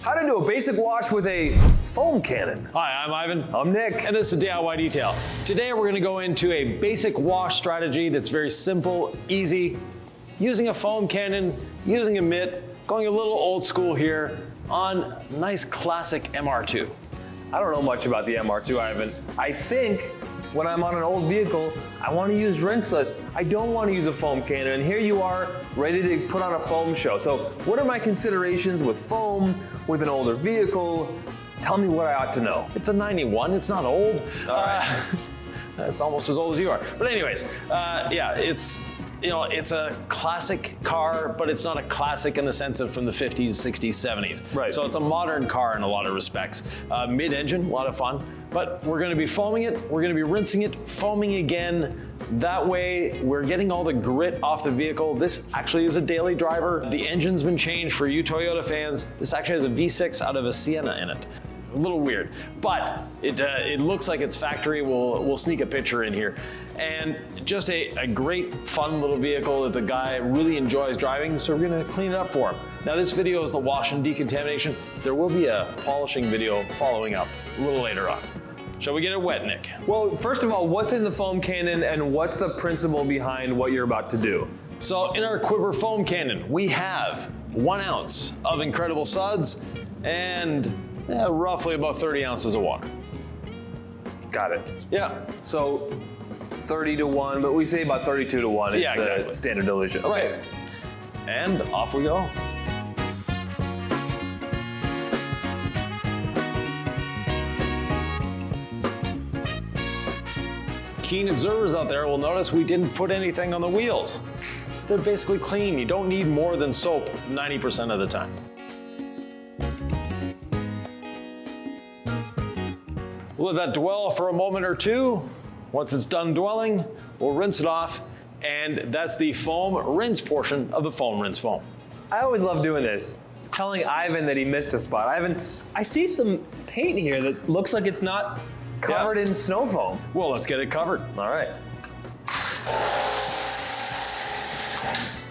How to do a basic wash with a foam cannon. Hi, I'm Ivan. I'm Nick. And this is DIY Detail. Today we're going to go into a basic wash strategy that's very simple, easy, using a foam cannon, using a mitt, going a little old school here on nice classic MR2. I don't know much about the MR2, Ivan. I think when I'm on an old vehicle, I want to use rinseless. I don't want to use a foam cannon. And here you are, ready to put on a foam show. So what are my considerations with foam, with an older vehicle? Tell me what I ought to know. It's a 91, it's not old. All right. It's almost as old as you are. But anyways, yeah, it's a classic car, but it's not a classic in the sense of from the 50s, 60s, 70s. Right. So it's a modern car in a lot of respects. Mid-engine, a lot of fun. But we're gonna be foaming it, we're gonna be rinsing it, foaming again. That way, we're getting all the grit off the vehicle. This actually is a daily driver. The engine's been changed for you Toyota fans. This actually has a V6 out of a Sienna in it. A little weird, but it looks like it's factory. We'll sneak a picture in here. And just a great, fun little vehicle that the guy really enjoys driving, so we're gonna clean it up for him. Now this video is the wash and decontamination. There will be a polishing video following up a little later on. Shall we get it wet, Nick? Well, first of all, what's in the foam cannon and what's the principle behind what you're about to do? So in our Quiver foam cannon, we have 1 ounce of incredible suds and roughly about 30 ounces of water. Got it. Yeah. So 30 to 1, but we say about 32 to 1 is Yeah, exactly. the standard dilution. Okay. Right. And off we go. Keen observers out there will notice we didn't put anything on the wheels. So they're basically clean. You don't need more than soap 90% of the time. We'll let that dwell for a moment or two. Once it's done dwelling, we'll rinse it off, and that's the foam rinse portion of the foam rinse foam. I always love doing this, telling Ivan that he missed a spot. Ivan, I see some paint here that looks like it's not covered in snow foam. Well, let's get it covered. All right.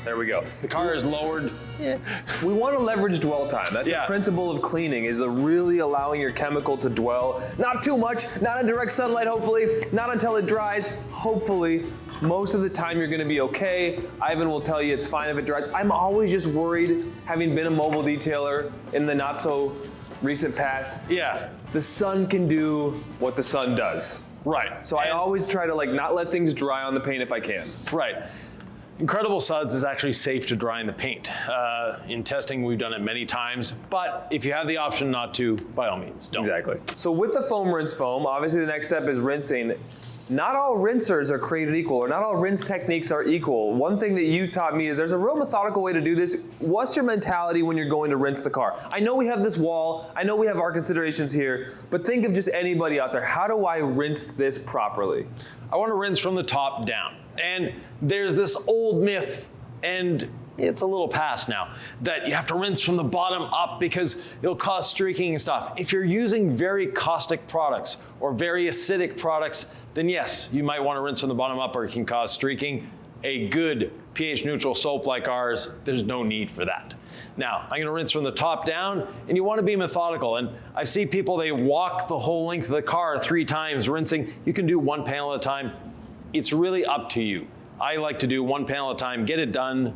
There we go. The car is lowered. Yeah. We want to leverage dwell time. That's Yeah. the principle of cleaning, is really allowing your chemical to dwell. Not too much, not in direct sunlight, hopefully, not until it dries, hopefully. Most of the time you're gonna be okay. Ivan will tell you it's fine if it dries. I'm always just worried, having been a mobile detailer in the not so recent past, Yeah, the sun can do what the sun does. right. So I always try to not let things dry on the paint if I can. Right. Incredible Suds is actually safe to dry in the paint. In testing, we've done it many times, but if you have the option not to, by all means, don't. Exactly. So with the foam rinse foam, obviously the next step is rinsing. Not all rinsers are created equal, or not all rinse techniques are equal. One thing that you taught me is there's a real methodical way to do this. What's your mentality when you're going to rinse the car? I know we have this wall, I know we have our considerations here, but think of just anybody out there. How do I rinse this properly? I want to rinse from the top down. And there's this old myth, and it's a little past now, that you have to rinse from the bottom up because it'll cause streaking and stuff. If you're using very caustic products or very acidic products, then yes, you might want to rinse from the bottom up or it can cause streaking. A good pH neutral soap like ours, there's no need for that. Now, I'm gonna rinse from the top down, and you wanna be methodical. And I see people, they walk the whole length of the car 3 times rinsing. You can do 1 panel at a time. It's really up to you. I like to do 1 panel at a time, get it done,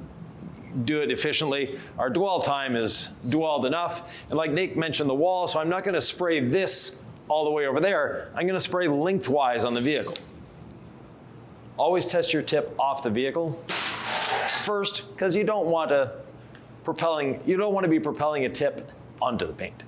do it efficiently. Our dwell time is dwelled enough. And like Nick mentioned, the wall, so I'm not gonna spray this all the way over there. I'm gonna spray lengthwise on the vehicle. Always test your tip off the vehicle first, because you don't want to be propelling a tip onto the paint.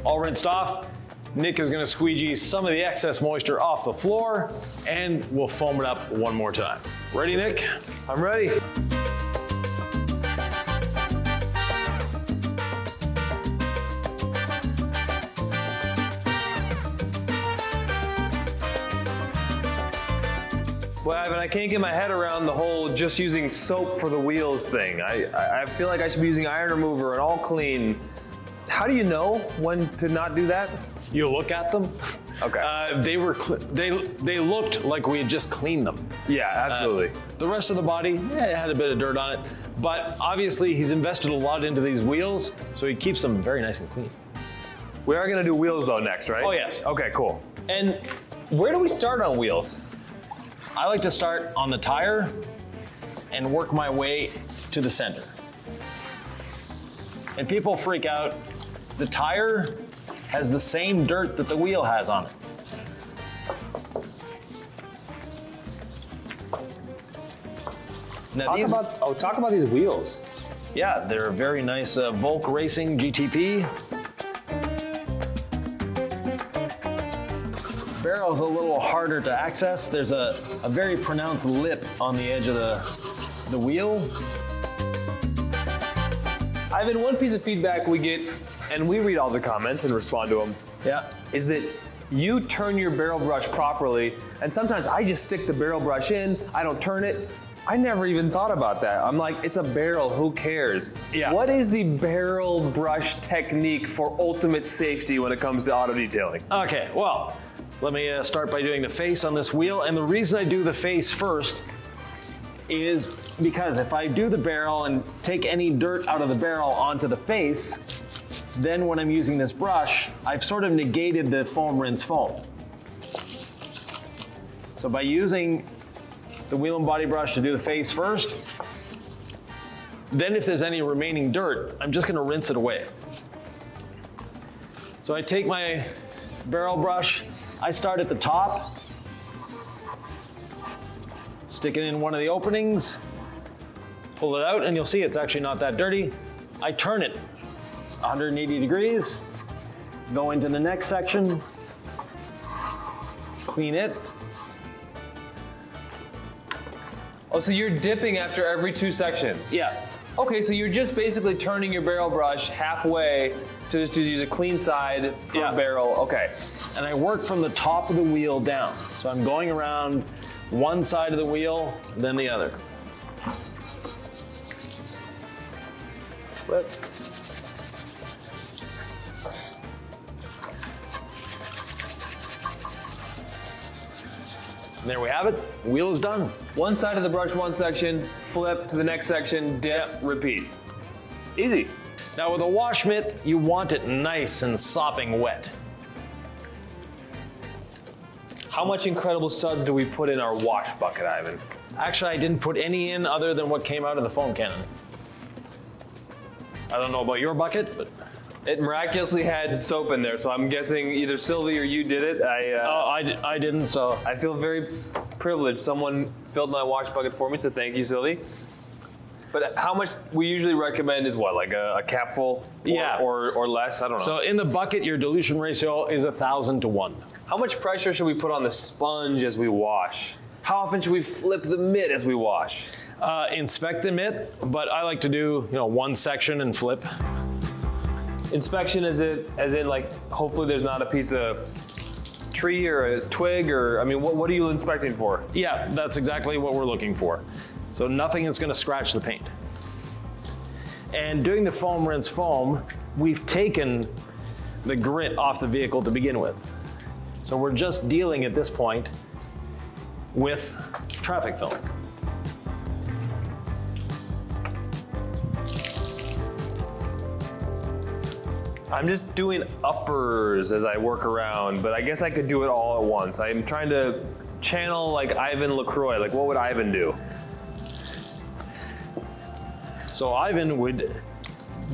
All rinsed off, Nick is gonna squeegee some of the excess moisture off the floor, and we'll foam it up one more time. Ready, Nick? I'm ready. Well, Ivan, I can't get my head around the whole just using soap for the wheels thing. I feel like I should be using iron remover and all clean. How do you know when to not do that? you look at them. Okay. They looked like we had just cleaned them. Yeah, absolutely. The rest of the body, it had a bit of dirt on it, but obviously he's invested a lot into these wheels, so he keeps them very nice and clean. We are gonna do wheels though next, right? Oh, yes. Okay, cool. And Where do we start on wheels? I like to start on the tire and work my way to the center. And people freak out. The tire has the same dirt that the wheel has on it. Now Talk about these wheels. yeah, they're a very nice Volk Racing GTP. Barrel's a little harder to access. There's a very pronounced lip on the edge of the wheel. Ivan, one piece of feedback we get, and we read all the comments and respond to them, Yeah. is that you turn your barrel brush properly, and sometimes I just stick the barrel brush in, I don't turn it. I never even thought about that. I'm like, it's a barrel, who cares? Yeah. What is the barrel brush technique for ultimate safety when it comes to auto detailing? Okay, well, let me start by doing the face on this wheel. And the reason I do the face first is because if I do the barrel and take any dirt out of the barrel onto the face, then when I'm using this brush, I've sort of negated the foam rinse foam. So by using the wheel and body brush to do the face first, then if there's any remaining dirt, I'm just gonna rinse it away. So I take my barrel brush, I start at the top, stick it in one of the openings, pull it out, and you'll see it's actually not that dirty. I turn it 180 degrees, go into the next section, clean it. Oh, so you're dipping after every 2 sections? Yeah, Okay, so you're just basically turning your barrel brush halfway to just do the clean side per Yeah. barrel. Okay. and I work from the top of the wheel down. So I'm going around one side of the wheel, then the other. Flip. And there we have it. Wheel is done. One side of the brush, one section, flip to the next section, dip, repeat. Easy. Now with a wash mitt, you want it nice and sopping wet. How much incredible suds do we put in our wash bucket, Ivan? Actually, I didn't put any in other than what came out of the foam cannon. I don't know about your bucket, but It miraculously had soap in there, so I'm guessing either Sylvie or you did it. I didn't, so. I feel very privileged. Someone filled my wash bucket for me, so thank you, Sylvie. But how much we usually recommend is what, like a capful? Yeah. Or less? I don't know. So in the bucket, your dilution ratio is 1,000 to 1. How much pressure should we put on the sponge as we wash? How often should we flip the mitt as we wash? Inspect the mitt, but I like to do, one section and flip. Inspection as in like, hopefully there's not a piece of tree or a twig or, I mean, what are you inspecting for? Yeah, that's exactly what we're looking for. So nothing is gonna scratch the paint. And doing the foam rinse foam, we've taken the grit off the vehicle to begin with. So we're just dealing at this point with traffic film. I'm just doing uppers as I work around, but I guess I could do it all at once. I'm trying to channel like Ivan LaCroix. Like, what would Ivan do? So Ivan would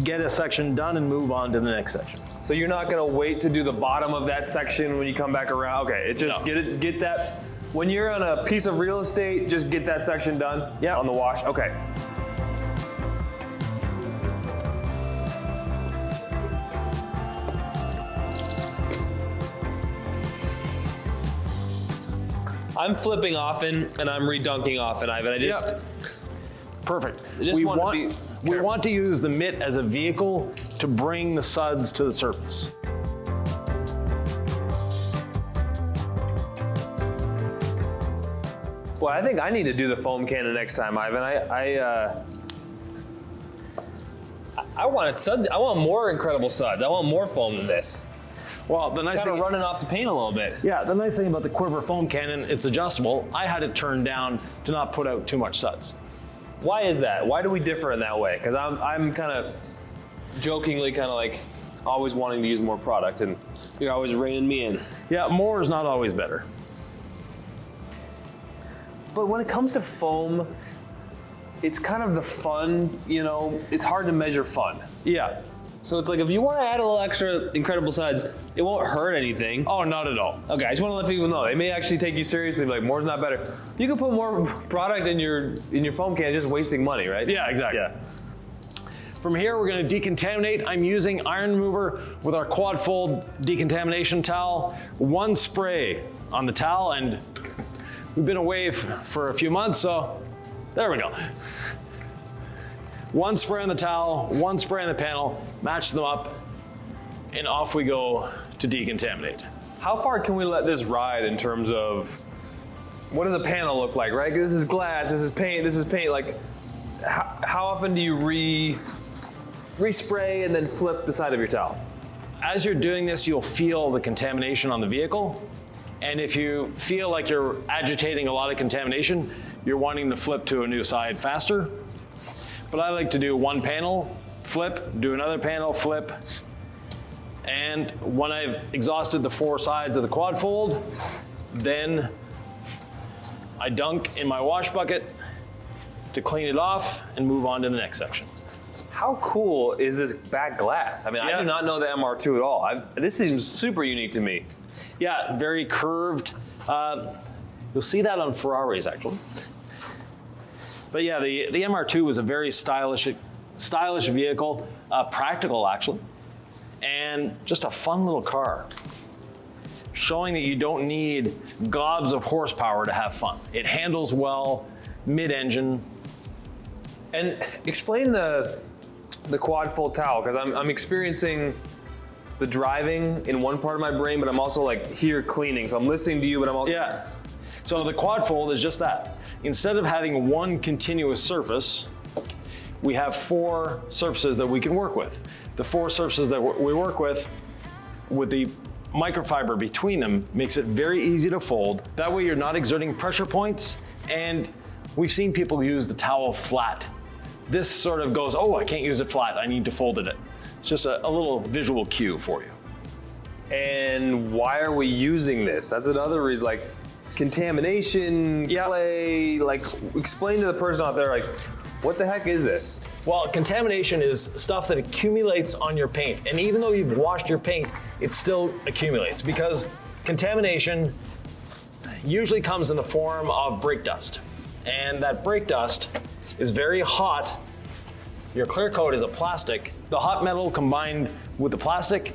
get a section done and move on to the next section. So you're not gonna wait to do the bottom of that section when you come back around? Okay, it's just No. get that, when you're on a piece of real estate, just get that section done? Yeah. On the wash, okay. I'm flipping often and I'm redunking often, Ivan. I just, Yep. Perfect. just we want to want, be we careful. want to use the mitt as a vehicle to bring the suds to the surface. Well, I think I need to do the foam cannon next time, Ivan. I wanted suds. I want more incredible suds. I want more foam than this. Well, the nice Kind of thing, running off the paint a little bit. yeah, the nice thing about the Quiver foam cannon, it's adjustable. I had it turned down to not put out too much suds. Why is that? Why do we differ in that way? Because I'm kind of jokingly kind of like always wanting to use more product, and you're always reining me in. Yeah, more is not always better. But when it comes to foam, it's kind of the fun, you know, it's hard to measure fun. Yeah. So it's like if you want to add a little extra incredible suds, it won't hurt anything. Oh, not at all. Okay, I just want to let people know they may actually take you seriously. Like more's not better. You can put more product in your foam can, just wasting money, right? Yeah, exactly. Yeah. From here, we're going to decontaminate. I'm using iron remover with our quad fold decontamination towel. One spray on the towel, and we've been away for a few months, so there we go. One spray on the towel, one spray on the panel, match them up, and off we go to decontaminate. How far can we let this ride in terms of what does a panel look like, right? 'Cause this is glass, this is paint. Like, how often do you respray and then flip the side of your towel? As you're doing this, you'll feel the contamination on the vehicle. And if you feel like you're agitating a lot of contamination, you're wanting to flip to a new side faster. But I like to do one panel, flip, do another panel, flip. And when I've exhausted the 4 sides of the quad fold, then I dunk in my wash bucket to clean it off and move on to the next section. How cool is this back glass? I mean, I Yeah. do not know the MR2 at all. This seems super unique to me. Yeah, very curved. You'll see that on Ferraris, actually. But yeah, the MR2 was a very stylish vehicle, practical actually, and just a fun little car. Showing that you don't need gobs of horsepower to have fun. It handles well, mid-engine. And explain the quad fold towel, because I'm experiencing the driving in one part of my brain, but I'm also like here cleaning. So I'm listening to you, but I'm also Yeah. So the quad fold is just that. Instead of having one continuous surface, we have 4 surfaces that we can work with. The 4 surfaces that we work with the microfiber between them, makes it very easy to fold. That way you're not exerting pressure points, and we've seen people use the towel flat. This sort of goes, oh, I can't use it flat, I need to fold it. It's just a little visual cue for you. And why are we using this? That's another reason, like contamination, clay, like explain to the person out there, like, what the heck is this? Well, contamination is stuff that accumulates on your paint. And even though you've washed your paint, it still accumulates because contamination usually comes in the form of brake dust. And that brake dust is very hot. Your clear coat is a plastic. The hot metal combined with the plastic,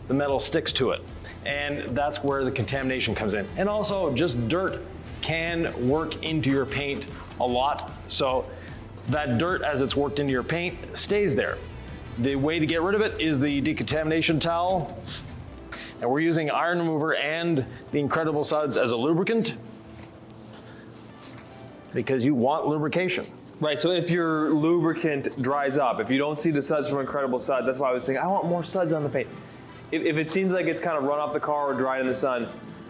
the metal sticks to it. And that's where the contamination comes in. And also just dirt can work into your paint a lot. So that dirt, as it's worked into your paint, stays there. The way to get rid of it is the decontamination towel. And we're using iron remover and the Incredible Suds as a lubricant because you want lubrication. Right, so if your lubricant dries up, if you don't see the suds from Incredible Suds, that's why I was thinking, I want more suds on the paint. If it seems like it's kind of run off the car or dried in the sun,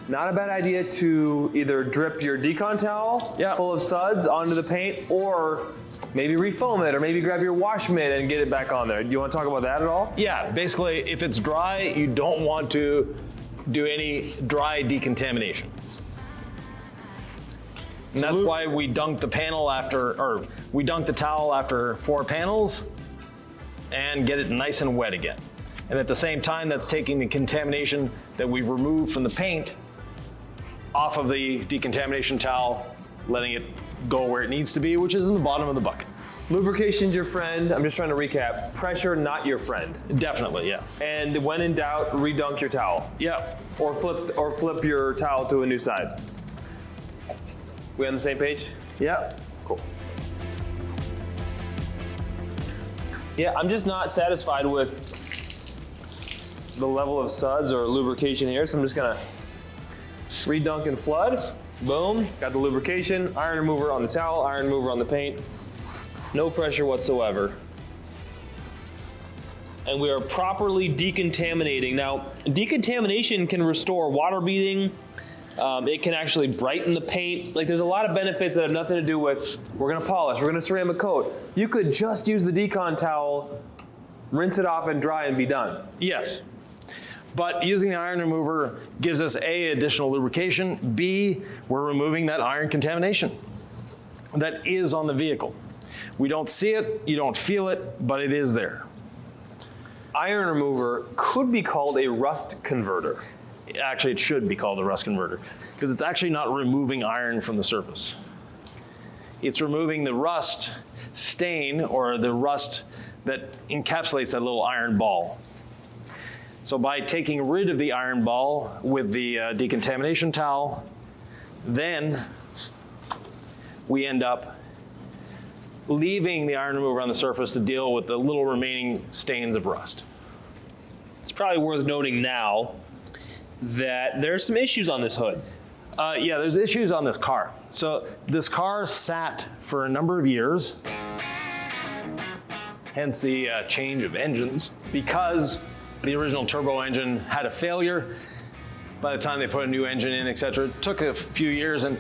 not a bad idea to either drip your decon towel full of suds onto the paint, or maybe refoam it, or maybe grab your wash mitt and get it back on there. Do you want to talk about that at all? Yeah, basically, if it's dry, you don't want to do any dry decontamination. And that's why we dunk the panel after, or we dunk the towel after 4 panels and get it nice and wet again. And at the same time, that's taking the contamination that we've removed from the paint off of the decontamination towel, letting it go where it needs to be, which is in the bottom of the bucket. Lubrication's your friend. I'm just trying to recap. Pressure, not your friend. Definitely, yeah. And when in doubt, redunk your towel. Yeah. Or flip your towel to a new side. We on the same page? Yeah. Cool. Yeah, I'm just not satisfied with the level of suds or lubrication here, so I'm just gonna redunk and flood. Boom, got the lubrication, iron remover on the towel, iron remover on the paint. No pressure whatsoever. and we are properly decontaminating. Now, decontamination can restore water beading. It can actually brighten the paint. Like, there's a lot of benefits that have nothing to do with, we're gonna polish, we're gonna ceramic coat. You could just use the decon towel, rinse it off and dry and be done. Yes. But using the iron remover gives us A, additional lubrication, B, we're removing that iron contamination that is on the vehicle. We don't see it, you don't feel it, but it is there. Iron remover could be called a rust converter. Actually, it should be called a rust converter because it's actually not removing iron from the surface. It's removing the rust stain or the rust that encapsulates that little iron ball. So by taking rid of the iron ball with the decontamination towel, then we end up leaving the iron remover on the surface to deal with the little remaining stains of rust. It's probably worth noting now that there's some issues on this hood. Yeah, there's issues on this car. So this car sat for a number of years, hence the change of engines, because the original turbo engine had a failure. By the time they put a new engine in, etc., it took a few years, and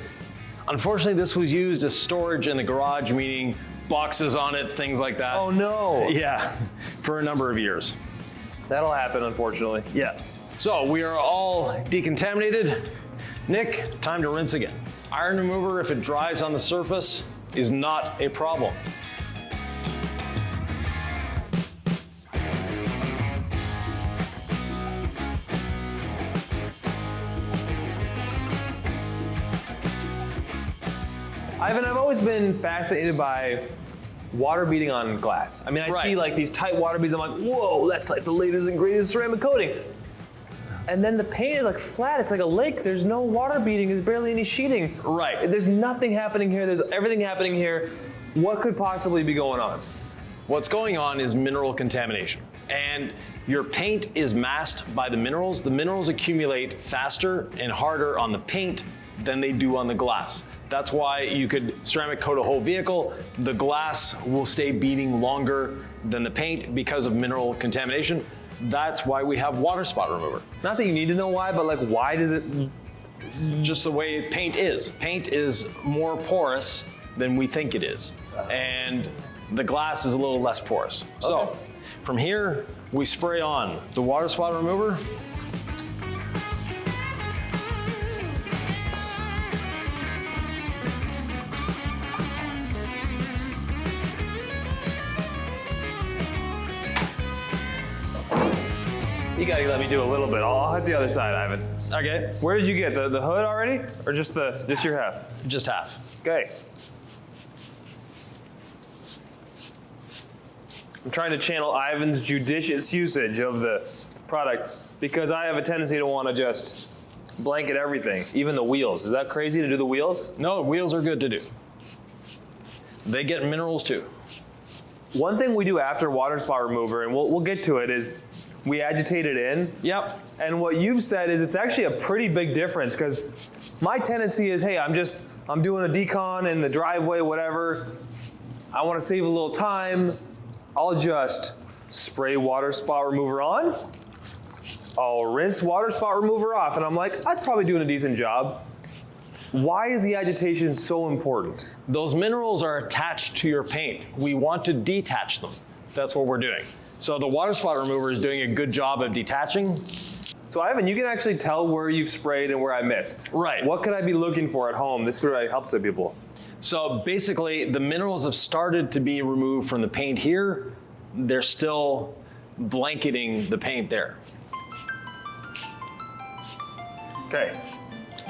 unfortunately this was used as storage in the garage, meaning boxes on it, things like that. Oh no. Yeah, for a number of years. That'll happen, unfortunately. Yeah. So we are all decontaminated. Nick, time to rinse again. Iron remover, if it dries on the surface, is not a problem. Ivan, I've always been fascinated by water beading on glass. I mean, I see like these tight water beads, I'm like, whoa, that's like the latest and greatest ceramic coating. And then the paint is like flat, it's like a lake. There's no water beading, there's barely any sheeting. Right. There's nothing happening here, there's everything happening here. What could possibly be going on? What's going on is mineral contamination. And your paint is masked by the minerals. The minerals accumulate faster and harder on the paint than they do on the glass. That's why you could ceramic coat a whole vehicle. The glass will stay beading longer than the paint because of mineral contamination. That's why we have water spot remover. Not that you need to know why, but like, why does it? Just the way paint is. Paint is more porous than we think it is. And the glass is a little less porous. So from here, we spray on the water spot remover. You gotta let me do a little bit. I'll hit the other side, Ivan. Okay. Where did you get the hood already, or just your half? Just half. Okay. I'm trying to channel Ivan's judicious usage of the product because I have a tendency to want to just blanket everything, even the wheels. Is that crazy to do the wheels? No, the wheels are good to do. They get minerals too. One thing we do after water spot remover, and we'll get to it, is we agitate it in. Yep. And what you've said is it's actually a pretty big difference because my tendency is, hey, I'm doing a decon in the driveway, whatever. I want to save a little time. I'll just spray water spot remover on. I'll rinse water spot remover off. And I'm like, that's probably doing a decent job. Why is the agitation so important? Those minerals are attached to your paint. We want to detach them. That's what we're doing. So the water spot remover is doing a good job of detaching. So Ivan, you can actually tell where you've sprayed and where I missed. Right. What could I be looking for at home? This could really help some people. So basically, the minerals have started to be removed from the paint here. They're still blanketing the paint there. Okay.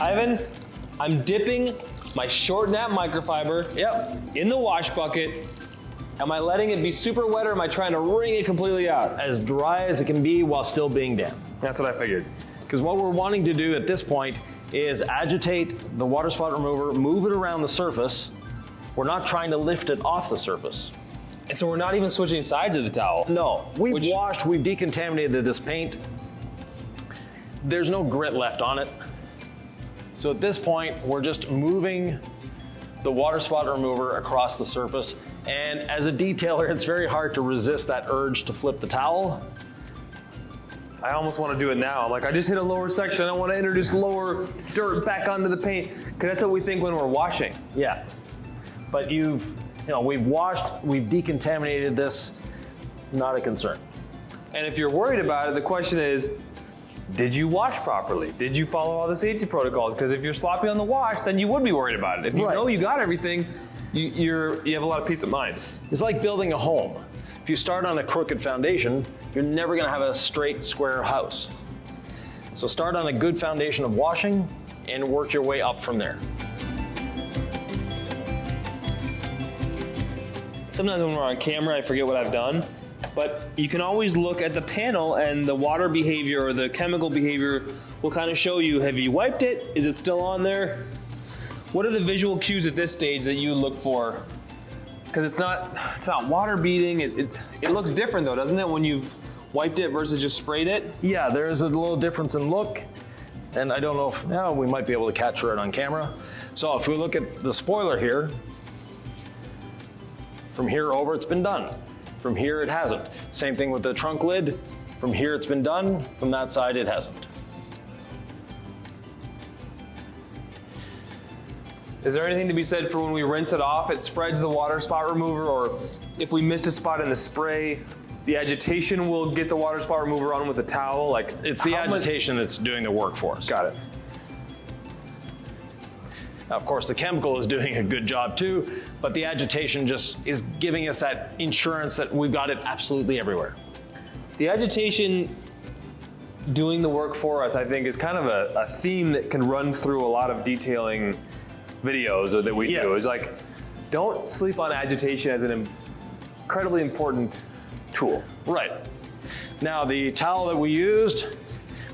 Ivan, I'm dipping my short nap microfiber in the wash bucket. Am I letting it be super wet, or am I trying to wring it completely out? As dry as it can be while still being damp. That's what I figured. Because what we're wanting to do at this point is agitate the water spot remover, move it around the surface. We're not trying to lift it off the surface. And so we're not even switching sides of the towel. No, we've washed, we've decontaminated this paint. There's no grit left on it. So at this point, we're just moving the water spot remover across the surface. And as a detailer, it's very hard to resist that urge to flip the towel. I almost want to do it now. I'm like, I just hit a lower section. I want to introduce lower dirt back onto the paint, because that's what we think when we're washing. Yeah, but we've washed, we've decontaminated this, not a concern. And if you're worried about it, the question is, did you wash properly? Did you follow all the safety protocols? Because if you're sloppy on the wash, then you would be worried about it. If you know you got everything, you have a lot of peace of mind. It's like building a home. If you start on a crooked foundation, you're never gonna have a straight, square house. So start on a good foundation of washing and work your way up from there. Sometimes when we're on camera, I forget what I've done, but you can always look at the panel and the water behavior or the chemical behavior will kind of show you, have you wiped it? Is it still on there? What are the visual cues at this stage that you look for? Because it's not water beading. It looks different though, doesn't it, when you've wiped it versus just sprayed it? Yeah, there's a little difference in look, and I don't know if we might be able to capture it on camera. So if we look at the spoiler here, from here over it's been done. From here it hasn't. Same thing with the trunk lid. From here it's been done, from that side it hasn't. Is there anything to be said for when we rinse it off, it spreads the water spot remover, or if we missed a spot in the spray, the agitation will get the water spot remover on with a towel? Like, it's the agitation that's doing the work for us. Got it. Now, of course, the chemical is doing a good job too, but the agitation just is giving us that insurance that we've got it absolutely everywhere. The agitation doing the work for us, I think, is kind of a theme that can run through a lot of detailing videos that we do. It's like, don't sleep on agitation as an incredibly important tool. Right. Now, the towel that we used,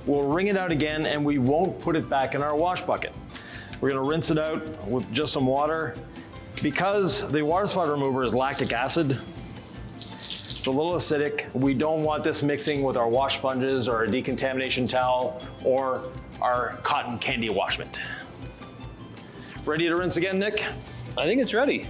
we'll wring it out again and we won't put it back in our wash bucket. We're gonna rinse it out with just some water. Because the water spot remover is lactic acid, it's a little acidic. We don't want this mixing with our wash sponges or our decontamination towel or our cotton candy wash mitt. Ready to rinse again, Nick? I think it's ready.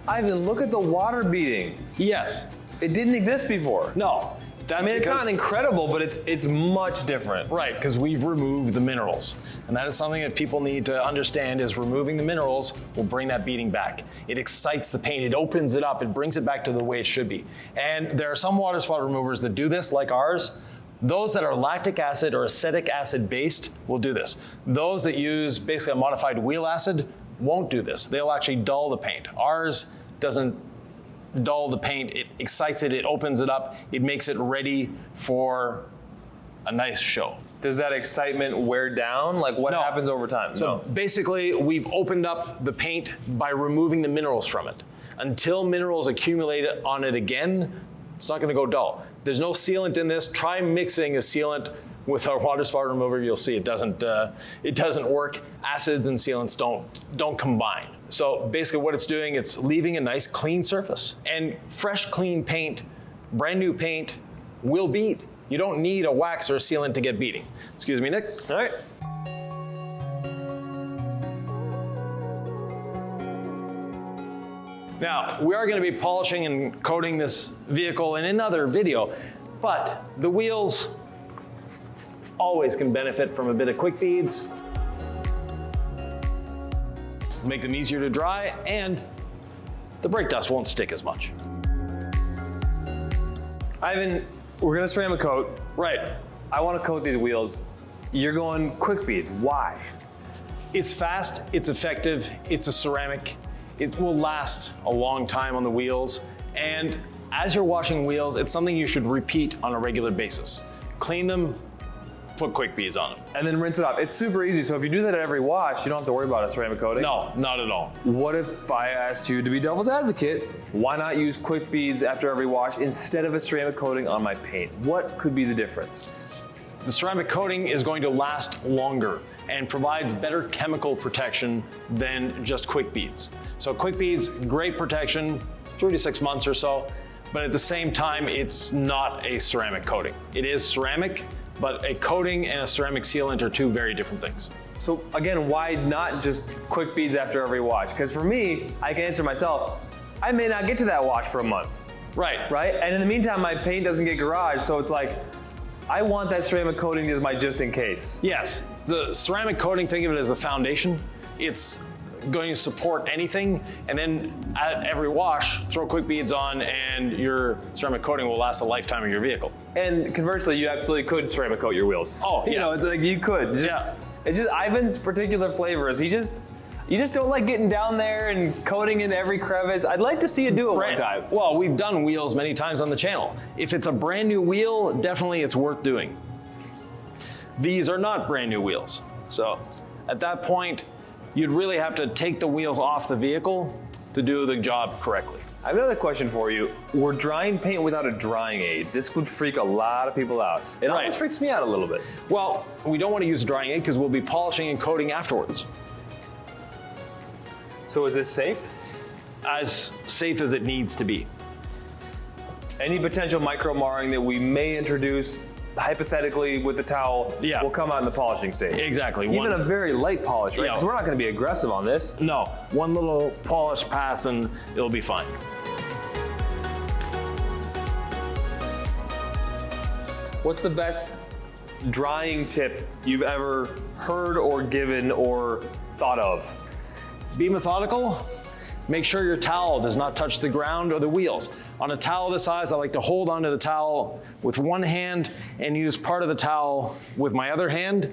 Ivan, look at the water beading. Yes. It didn't exist before. No. I mean, it's not incredible, but it's much different. Right, because we've removed the minerals. And that is something that people need to understand, is removing the minerals will bring that beading back. It excites the paint, it opens it up, it brings it back to the way it should be. And there are some water spot removers that do this, like ours. Those that are lactic acid or acetic acid based will do this. Those that use basically a modified wheel acid won't do this. They'll actually dull the paint. Ours doesn't dull the paint, it excites it, it opens it up, it makes it ready for a nice show. Does that excitement wear down? Like, what happens over time? So basically, we've opened up the paint by removing the minerals from it. Until minerals accumulate on it again, it's not gonna go dull. There's no sealant in this. Try mixing a sealant with our water spot remover, you'll see it doesn't work. Acids and sealants don't combine. So basically what it's doing, it's leaving a nice clean surface. And fresh, clean paint, brand new paint will bead. You don't need a wax or a sealant to get beading. Excuse me, Nick. All right. Now, we are gonna be polishing and coating this vehicle in another video, but the wheels always can benefit from a bit of quick beads. Make them easier to dry, and the brake dust won't stick as much. Ivan, we're gonna ceramic coat. Right. I wanna coat these wheels. You're going quick beads, why? It's fast, it's effective, it's a ceramic. It will last a long time on the wheels, and as you're washing wheels, it's something you should repeat on a regular basis. Clean them, put quick beads on them. And then rinse it off. It's super easy, so if you do that at every wash, you don't have to worry about a ceramic coating. No, not at all. What if I asked you to be devil's advocate? Why not use quick beads after every wash instead of a ceramic coating on my paint? What could be the difference? The ceramic coating is going to last longer and provides better chemical protection than just quick beads. So quick beads, great protection, 3 to 6 months or so. But at the same time, it's not a ceramic coating. It is ceramic, but a coating and a ceramic sealant are two very different things. So again, why not just quick beads after every wash? Because for me, I can answer myself, I may not get to that wash for a month. Right. Right? And in the meantime, my paint doesn't get garaged, so it's like, I want that ceramic coating as my just in case. Yes, the ceramic coating, think of it as the foundation. It's going to support anything, and then at every wash, throw quick beads on and your ceramic coating will last a lifetime of your vehicle. And conversely, you absolutely could ceramic coat your wheels. Oh, You yeah. know, it's like you could. It's just Ivan's particular flavor is you just don't like getting down there and coating in every crevice. I'd like to see you do it one time. Well, we've done wheels many times on the channel. If it's a brand new wheel, definitely it's worth doing. These are not brand new wheels. So at that point, you'd really have to take the wheels off the vehicle to do the job correctly. I have another question for you. We're drying paint without a drying aid. This would freak a lot of people out. It almost freaks me out a little bit. Well, we don't want to use a drying aid because we'll be polishing and coating afterwards. So is this safe? As safe as it needs to be. Any potential micro marring that we may introduce hypothetically with the towel will come out in the polishing stage. Exactly. Even a very light polish, right? Because we're not going to be aggressive on this. No, one little polish pass and it'll be fine. What's the best drying tip you've ever heard or given or thought of? Be methodical. Make sure your towel does not touch the ground or the wheels. On a towel this size, I like to hold onto the towel with one hand and use part of the towel with my other hand.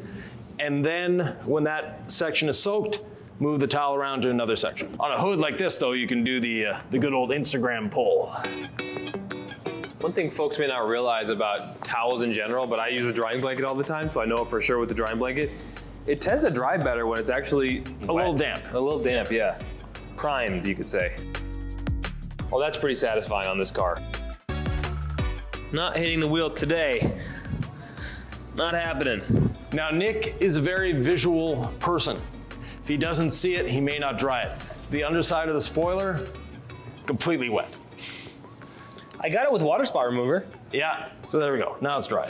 And then when that section is soaked, move the towel around to another section. On a hood like this though, you can do the good old Instagram pull. One thing folks may not realize about towels in general, but I use a drying blanket all the time, so I know it for sure with the drying blanket. It tends to dry better when it's actually a little damp. A little damp, yeah. Primed, you could say. Well, that's pretty satisfying on this car. Not hitting the wheel today. Not happening. Now, Nick is a very visual person. If he doesn't see it, he may not dry it. The underside of the spoiler, completely wet. I got it with water spot remover. Yeah, so there we go. Now it's dry.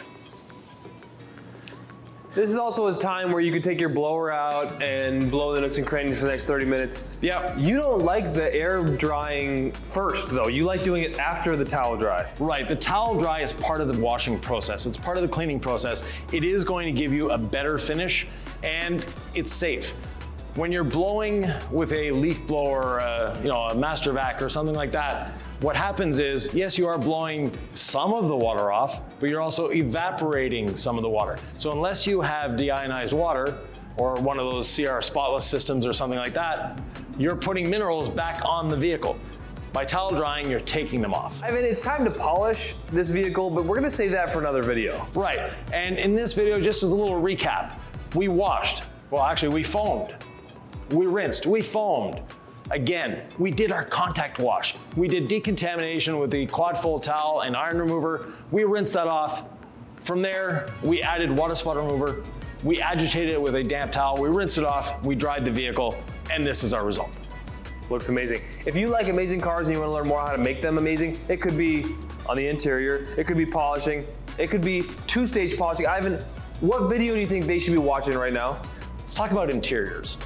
This is also a time where you could take your blower out and blow the nooks and crannies for the next 30 minutes. Yeah. You don't like the air drying first though. You like doing it after the towel dry. Right, the towel dry is part of the washing process. It's part of the cleaning process. It is going to give you a better finish and it's safe. When you're blowing with a leaf blower, a master vac or something like that, what happens is, yes, you are blowing some of the water off, but you're also evaporating some of the water. So unless you have deionized water or one of those CR spotless systems or something like that, you're putting minerals back on the vehicle. By towel drying, you're taking them off. I mean, it's time to polish this vehicle, but we're gonna save that for another video. Right, and in this video, just as a little recap, we washed, well actually we foamed, we rinsed, we foamed. Again, we did our contact wash. We did decontamination with the quad fold towel and iron remover. We rinsed that off. From there, we added water spot remover. We agitated it with a damp towel. We rinsed it off. We dried the vehicle, and this is our result. Looks amazing. If you like amazing cars and you want to learn more how to make them amazing, it could be on the interior, it could be polishing, it could be two-stage polishing. Ivan, what video do you think they should be watching right now? Let's talk about interiors.